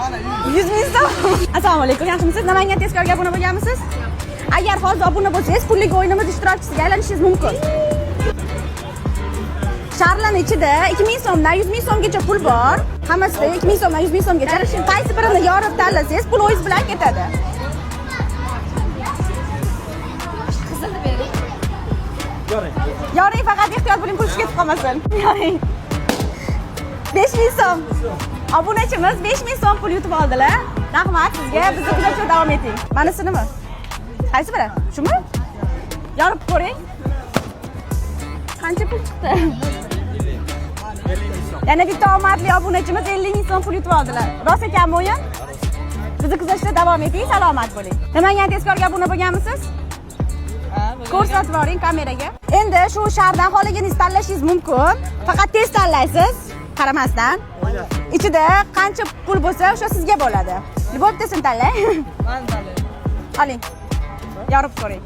100 ming so'm. Assalomu alaykum, yaxshimisiz? Namangan tezkorga obuna bo'lganmisiz? Agar hozir obuna bo'lsangiz, pullik o'yinimiz ishtirokchisiga aylanishingiz mumkin. Sharlarning ichida 2000 so'mdan 100 ming so'mgacha pul bor. Hammasida 2000 so'mdan 100 ming so'mgacha. Qaysi birini yorib tanlasangiz, pul o'zingiz bilan ketadi. Qizilni bering. Yoring, faqat ehtiyot bo'ling, pul ketib qolmasin. Yoring. 5000 so'm. Obunachimiz 5000 so'm pul yutib oldilar. Rahmat sizga. Bizni kuzatishda davom eting. Manisi nima? Qaysi biri? Shumi? Yorib ko'ring. Qancha pul chiqdi? Yana bitta omadli obunachimiz 50 ming so'm pul yutib oldilar. Rost ekanmi o'yin? Bizni kuzatishda davom eting, salomat bo'ling. Namangan tezkorga obuna bo'lganmisiz? Ko'rsatib boring kameraga. Endi shu shardan xohlagingizni tanlashingiz mumkin. Faqat tez tanlaysiz, qaramasdan. Ichida qancha pul bo'lsa, o'sha sizga bo'ladi. Bo'ptisini tanlang. Men tanlayman. Oling. Yorib ko'ring.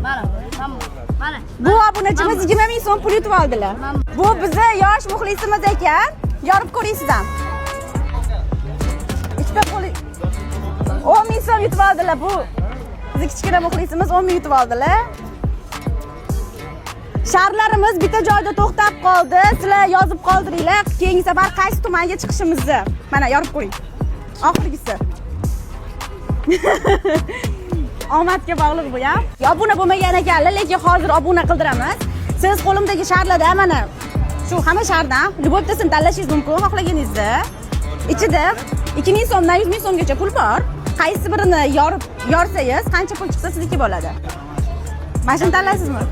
Mana. Bu obunachimiz 20 ming so'm pul yutib oldilar. Bu bizni yosh muxlisimiz ekan. Yorib ko'ringsiz ham. Ikkita pul 10 ming so'm yutib oldilar bu. Bizni kichkina muxlisimiz 10 ming yutib oldilar. Sharlarimiz bitta joyda to'xtab qoldi. Sizlar yozib qoldiringlar. Keyingi safar qaysi tumanga chiqishimizni. Mana yorib qo'ying. Oxirgisi. Omadga bog'liq bu ham. Obuna bo'lmagan ekanlar, lekin hozir obuna qildiramiz. Siz qo'limdagi sharlarda mana shu hamma shardan любовьtasini tanlashingiz mumkin xohlaganingizni. Ichida 2000 so'mdan 100 ming so'mgacha pul bor. Qaysi birini yorsangiz, qancha pul chiqsa sizniki bo'ladi. Mana shuni tanlaysizmi?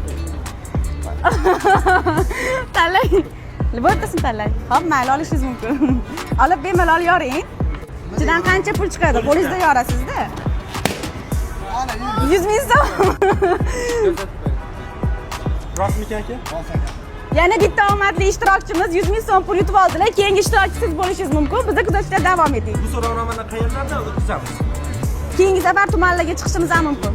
Tanlang. Любовьtasini tanlang. Xo'p, mayli olishingiz mumkin. Olib bemalol yoring. Ichidan qancha pul chiqadi? Qo'lingizda yorasizda. 100 ming so'm. Rostmikan aka? Yana bitta omadli ishtirokchimiz 100 ming so'm pul yutib oldilar. Keyingi ishtirokchi siz bo'lishingiz mumkin. Bizni kuzatishda davom eting. Bu so'rovnomani qayerlarda o'tkazamiz? Keyingi safar tumanlarga chiqishimiz ham mumkin.